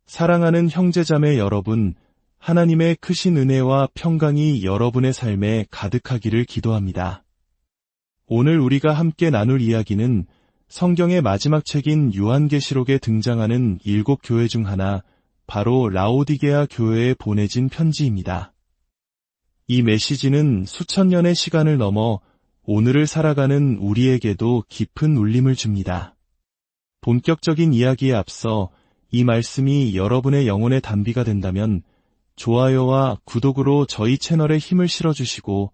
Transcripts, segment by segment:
사랑하는 형제자매 여러분, 하나님의 크신 은혜와 평강이 여러분의 삶에 가득하기를 기도합니다. 오늘 우리가 함께 나눌 이야기는 성경의 마지막 책인 요한계시록에 등장하는 7교회 중 하나, 바로 라오디게아 교회에 보내진 편지입니다. 이 메시지는 수천 년의 시간을 넘어 오늘을 살아가는 우리에게도 깊은 울림을 줍니다. 본격적인 이야기에 앞서 이 말씀이 여러분의 영혼의 단비가 된다면 좋아요와 구독으로 저희 채널에 힘을 실어주시고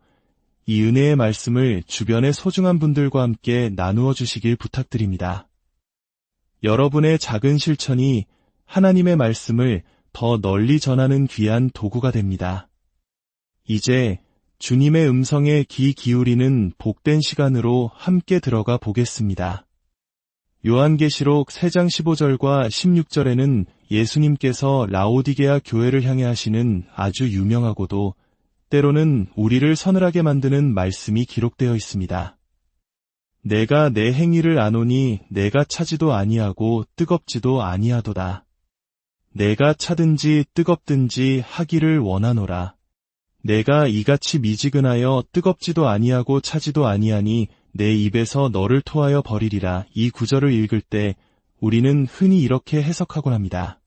이 은혜의 말씀을 주변의 소중한 분들과 함께 나누어 주시길 부탁드립니다. 여러분의 작은 실천이 하나님의 말씀을 더 널리 전하는 귀한 도구가 됩니다. 이제 주님의 음성에 귀 기울이는 복된 시간으로 함께 들어가 보겠습니다. 요한계시록 3장 15절과 16절에는 예수님께서 라오디게아 교회를 향해 하시는 아주 유명하고도 때로는 우리를 서늘하게 만드는 말씀이 기록되어 있습니다. 내가 내 행위를 아노니 내가 차지도 아니하고 뜨겁지도 아니하도다. 내가 차든지 뜨겁든지 하기를 원하노라. 내가 이같이 미지근하여 뜨겁지도 아니하고 차지도 아니하니 내 입에서 너를 토하여 버리리라. 이 구절을 읽을 때 우리는 흔히 이렇게 해석하곤 합니다.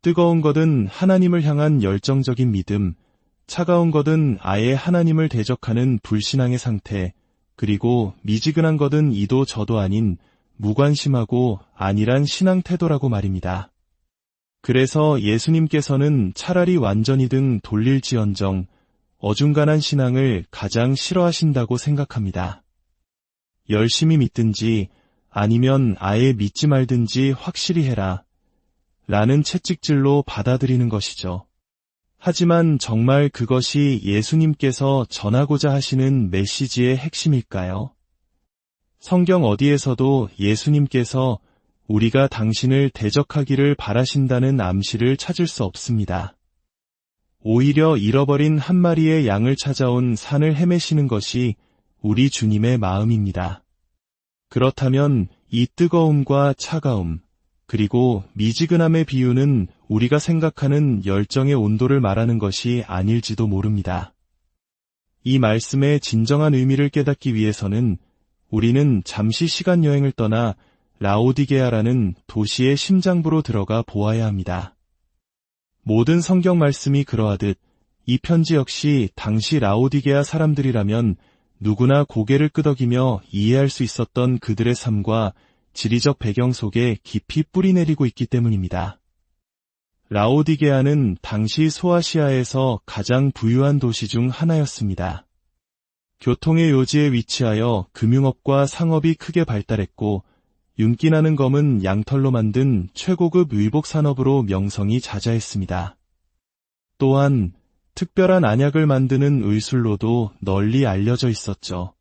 뜨거운 것은 하나님을 향한 열정적인 믿음, 차가운 것은 아예 하나님을 대적하는 불신앙의 상태, 그리고 미지근한 것은 이도 저도 아닌 무관심하고 안일한 신앙 태도라고 말입니다. 그래서 예수님께서는 차라리 완전히든 돌릴지언정 어중간한 신앙을 가장 싫어하신다고 생각합니다. 열심히 믿든지 아니면 아예 믿지 말든지 확실히 해라 라는 채찍질로 받아들이는 것이죠. 하지만 정말 그것이 예수님께서 전하고자 하시는 메시지의 핵심일까요? 성경 어디에서도 예수님께서 우리가 당신을 대적하기를 바라신다는 암시를 찾을 수 없습니다. 오히려 잃어버린 한 마리의 양을 찾아온 산을 헤매시는 것이 우리 주님의 마음입니다. 그렇다면 이 뜨거움과 차가움, 그리고 미지근함의 비유는 우리가 생각하는 열정의 온도를 말하는 것이 아닐지도 모릅니다. 이 말씀의 진정한 의미를 깨닫기 위해서는 우리는 잠시 시간 여행을 떠나 라오디게아라는 도시의 심장부로 들어가 보아야 합니다. 모든 성경 말씀이 그러하듯 이 편지 역시 당시 라오디게아 사람들이라면 누구나 고개를 끄덕이며 이해할 수 있었던 그들의 삶과 지리적 배경 속에 깊이 뿌리내리고 있기 때문입니다. 라오디게아는 당시 소아시아에서 가장 부유한 도시 중 하나였습니다. 교통의 요지에 위치하여 금융업과 상업이 크게 발달했고 윤기나는 검은 양털로 만든 최고급 의복 산업으로 명성이 자자했습니다. 또한 특별한 안약을 만드는 의술로도 널리 알려져 있었죠.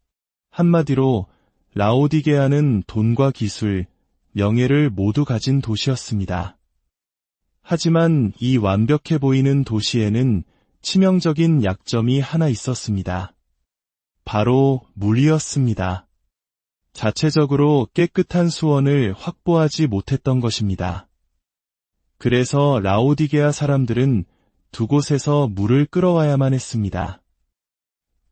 한마디로 라오디게아는 돈과 기술, 명예를 모두 가진 도시였습니다. 하지만 이 완벽해 보이는 도시에는 치명적인 약점이 하나 있었습니다. 바로 물이었습니다. 자체적으로 깨끗한 수원을 확보하지 못했던 것입니다. 그래서 라오디게아 사람들은 두 곳에서 물을 끌어와야만 했습니다.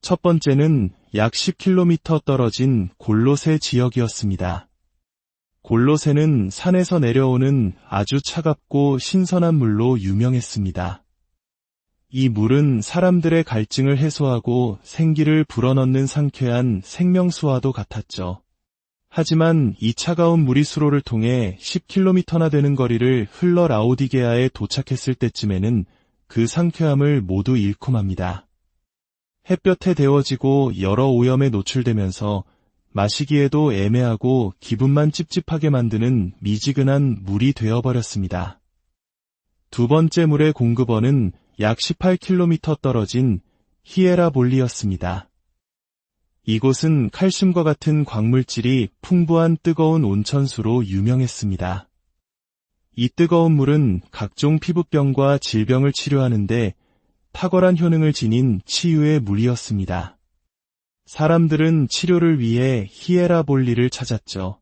첫 번째는 약 10km 떨어진 골로새 지역이었습니다. 골로새는 산에서 내려오는 아주 차갑고 신선한 물로 유명했습니다. 이 물은 사람들의 갈증을 해소하고 생기를 불어넣는 상쾌한 생명수와도 같았죠. 하지만 이 차가운 물이 수로를 통해 10km나 되는 거리를 흘러 라오디게아에 도착했을 때쯤에는 그 상쾌함을 모두 잃고 맙니다. 햇볕에 데워지고 여러 오염에 노출되면서 마시기에도 애매하고 기분만 찝찝하게 만드는 미지근한 물이 되어버렸습니다. 두 번째 물의 공급원은 약 18km 떨어진 히에라볼리였습니다. 이곳은 칼슘과 같은 광물질이 풍부한 뜨거운 온천수로 유명했습니다. 이 뜨거운 물은 각종 피부병과 질병을 치료하는데 탁월한 효능을 지닌 치유의 물이었습니다. 사람들은 치료를 위해 히에라볼리를 찾았죠.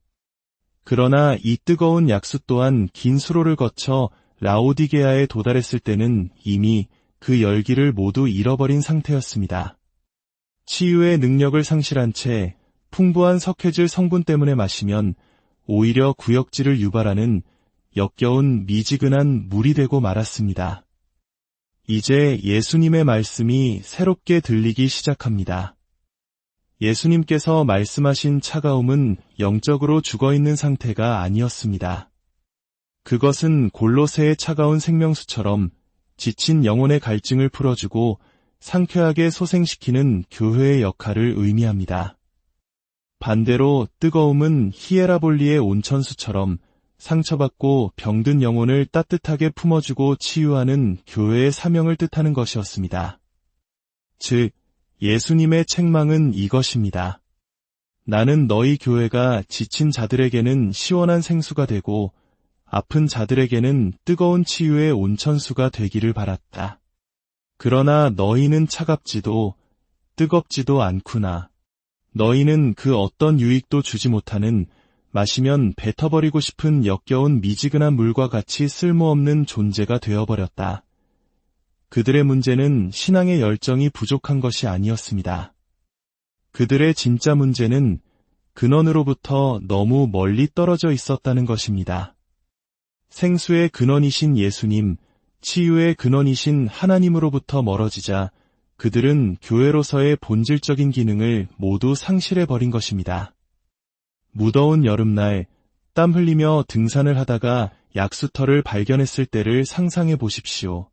그러나 이 뜨거운 약수 또한 긴 수로를 거쳐 라오디게아에 도달했을 때는 이미 그 열기를 모두 잃어버린 상태였습니다. 치유의 능력을 상실한 채 풍부한 석회질 성분 때문에 마시면 오히려 구역질을 유발하는 역겨운 미지근한 물이 되고 말았습니다. 이제 예수님의 말씀이 새롭게 들리기 시작합니다. 예수님께서 말씀하신 차가움은 영적으로 죽어있는 상태가 아니었습니다. 그것은 골로새의 차가운 생명수처럼 지친 영혼의 갈증을 풀어주고 상쾌하게 소생시키는 교회의 역할을 의미합니다. 반대로 뜨거움은 히에라볼리의 온천수처럼 상처받고 병든 영혼을 따뜻하게 품어주고 치유하는 교회의 사명을 뜻하는 것이었습니다. 즉, 예수님의 책망은 이것입니다. 나는 너희 교회가 지친 자들에게는 시원한 생수가 되고 아픈 자들에게는 뜨거운 치유의 온천수가 되기를 바랐다. 그러나 너희는 차갑지도 뜨겁지도 않구나. 너희는 그 어떤 유익도 주지 못하는 마시면 뱉어버리고 싶은 역겨운 미지근한 물과 같이 쓸모없는 존재가 되어버렸다. 그들의 문제는 신앙의 열정이 부족한 것이 아니었습니다. 그들의 진짜 문제는 근원으로부터 너무 멀리 떨어져 있었다는 것입니다. 생수의 근원이신 예수님, 치유의 근원이신 하나님으로부터 멀어지자 그들은 교회로서의 본질적인 기능을 모두 상실해버린 것입니다. 무더운 여름날 땀 흘리며 등산을 하다가 약수터를 발견했을 때를 상상해 보십시오.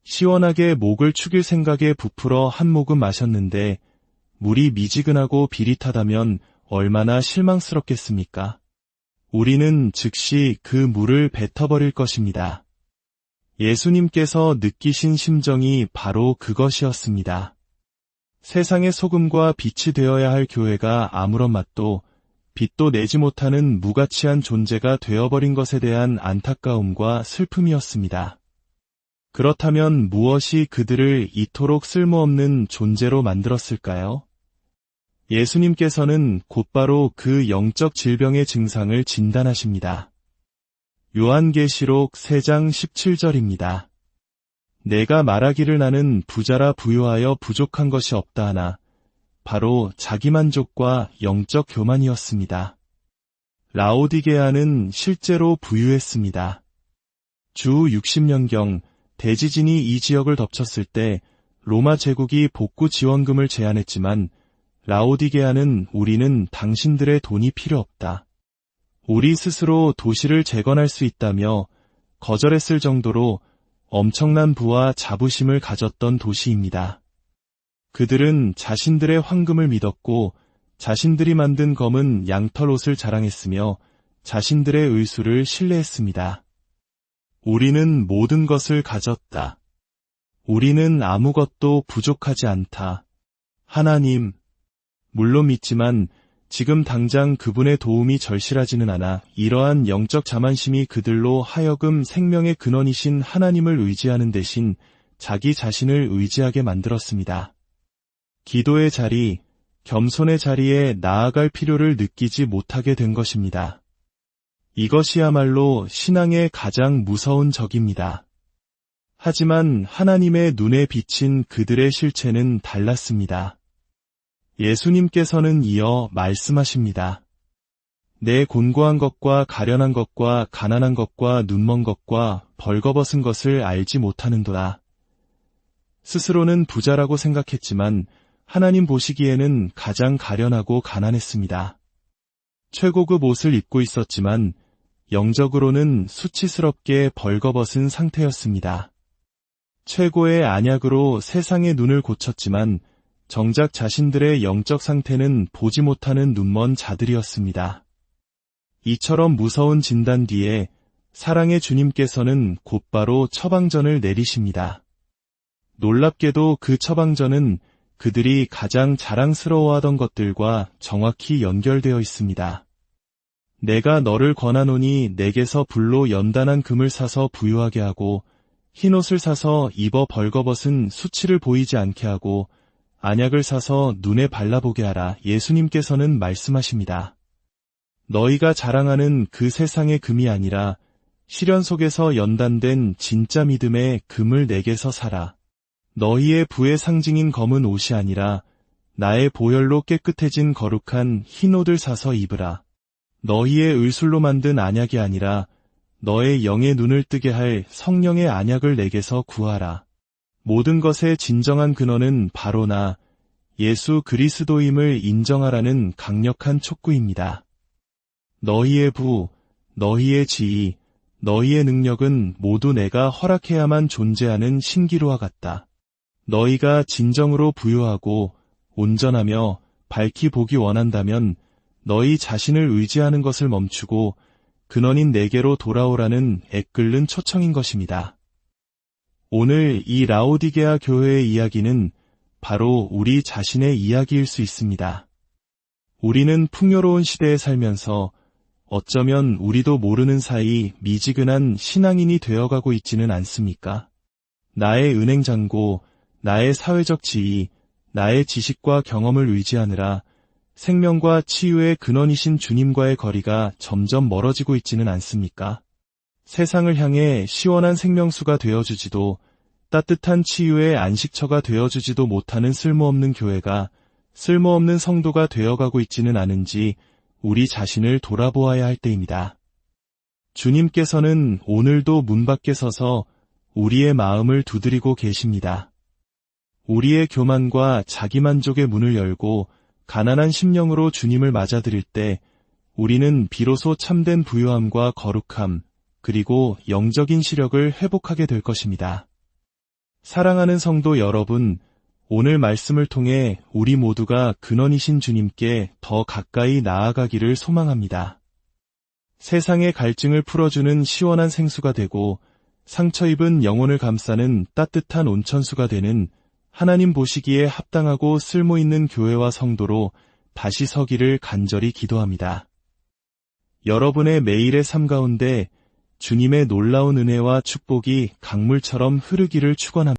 시원하게 목을 축일 생각에 부풀어 한 모금 마셨는데 물이 미지근하고 비릿하다면 얼마나 실망스럽겠습니까? 우리는 즉시 그 물을 뱉어버릴 것입니다. 예수님께서 느끼신 심정이 바로 그것이었습니다. 세상의 소금과 빛이 되어야 할 교회가 아무런 맛도 빛도 내지 못하는 무가치한 존재가 되어버린 것에 대한 안타까움과 슬픔이었습니다. 그렇다면 무엇이 그들을 이토록 쓸모없는 존재로 만들었을까요? 예수님께서는 곧바로 그 영적 질병의 증상을 진단하십니다. 요한계시록 3장 17절입니다. 내가 말하기를 나는 부자라 부유하여 부족한 것이 없다 하나 바로 자기만족과 영적 교만이었습니다. 라오디게아는 실제로 부유했습니다. 주 60년경 대지진이 이 지역을 덮쳤을 때 로마 제국이 복구 지원금을 제안했지만 라오디게아는 우리는 당신들의 돈이 필요 없다. 우리 스스로 도시를 재건할 수 있다며 거절했을 정도로 엄청난 부와 자부심을 가졌던 도시입니다. 그들은 자신들의 황금을 믿었고 자신들이 만든 검은 양털 옷을 자랑했으며 자신들의 의술을 신뢰했습니다. 우리는 모든 것을 가졌다. 우리는 아무것도 부족하지 않다. 하나님, 물론 믿지만 지금 당장 그분의 도움이 절실하지는 않아 이러한 영적 자만심이 그들로 하여금 생명의 근원이신 하나님을 의지하는 대신 자기 자신을 의지하게 만들었습니다. 기도의 자리, 겸손의 자리에 나아갈 필요를 느끼지 못하게 된 것입니다. 이것이야말로 신앙의 가장 무서운 적입니다. 하지만 하나님의 눈에 비친 그들의 실체는 달랐습니다. 예수님께서는 이어 말씀하십니다. 내 곤고한 것과 가련한 것과 가난한 것과 눈먼 것과 벌거벗은 것을 알지 못하는도다. 스스로는 부자라고 생각했지만 하나님 보시기에는 가장 가련하고 가난했습니다. 최고급 옷을 입고 있었지만 영적으로는 수치스럽게 벌거벗은 상태였습니다. 최고의 안약으로 세상의 눈을 고쳤지만 정작 자신들의 영적 상태는 보지 못하는 눈먼 자들이었습니다. 이처럼 무서운 진단 뒤에 사랑의 주님께서는 곧바로 처방전을 내리십니다. 놀랍게도 그 처방전은 그들이 가장 자랑스러워하던 것들과 정확히 연결되어 있습니다. 내가 너를 권하노니 내게서 불로 연단한 금을 사서 부유하게 하고 흰옷을 사서 입어 벌거벗은 수치를 보이지 않게 하고 안약을 사서 눈에 발라보게 하라. 예수님께서는 말씀하십니다. 너희가 자랑하는 그 세상의 금이 아니라 시련 속에서 연단된 진짜 믿음의 금을 내게서 사라. 너희의 부의 상징인 검은 옷이 아니라 나의 보혈로 깨끗해진 거룩한 흰 옷을 사서 입으라. 너희의 의술로 만든 안약이 아니라 너의 영의 눈을 뜨게 할 성령의 안약을 내게서 구하라. 모든 것의 진정한 근원은 바로 나 예수 그리스도임을 인정하라는 강력한 촉구입니다. 너희의 부, 너희의 지위, 너희의 능력은 모두 내가 허락해야만 존재하는 신기루와 같다. 너희가 진정으로 부유하고 온전하며 밝히 보기 원한다면 너희 자신을 의지하는 것을 멈추고 근원인 내게로 돌아오라는 애끓는 초청인 것입니다. 오늘 이 라오디게아 교회의 이야기는 바로 우리 자신의 이야기일 수 있습니다. 우리는 풍요로운 시대에 살면서 어쩌면 우리도 모르는 사이 미지근한 신앙인이 되어가고 있지는 않습니까? 나의 은행잔고, 나의 사회적 지위, 나의 지식과 경험을 의지하느라 생명과 치유의 근원이신 주님과의 거리가 점점 멀어지고 있지는 않습니까? 세상을 향해 시원한 생명수가 되어주지도 따뜻한 치유의 안식처가 되어주지도 못하는 쓸모없는 교회가 쓸모없는 성도가 되어가고 있지는 않은지 우리 자신을 돌아보아야 할 때입니다. 주님께서는 오늘도 문 밖에 서서 우리의 마음을 두드리고 계십니다. 우리의 교만과 자기만족의 문을 열고 가난한 심령으로 주님을 맞아들일 때 우리는 비로소 참된 부유함과 거룩함, 그리고 영적인 시력을 회복하게 될 것입니다. 사랑하는 성도 여러분, 오늘 말씀을 통해 우리 모두가 근원이신 주님께 더 가까이 나아가기를 소망합니다. 세상의 갈증을 풀어주는 시원한 생수가 되고 상처 입은 영혼을 감싸는 따뜻한 온천수가 되는 하나님 보시기에 합당하고 쓸모있는 교회와 성도로 다시 서기를 간절히 기도합니다. 여러분의 매일의 삶 가운데 주님의 놀라운 은혜와 축복이 강물처럼 흐르기를 축원합니다.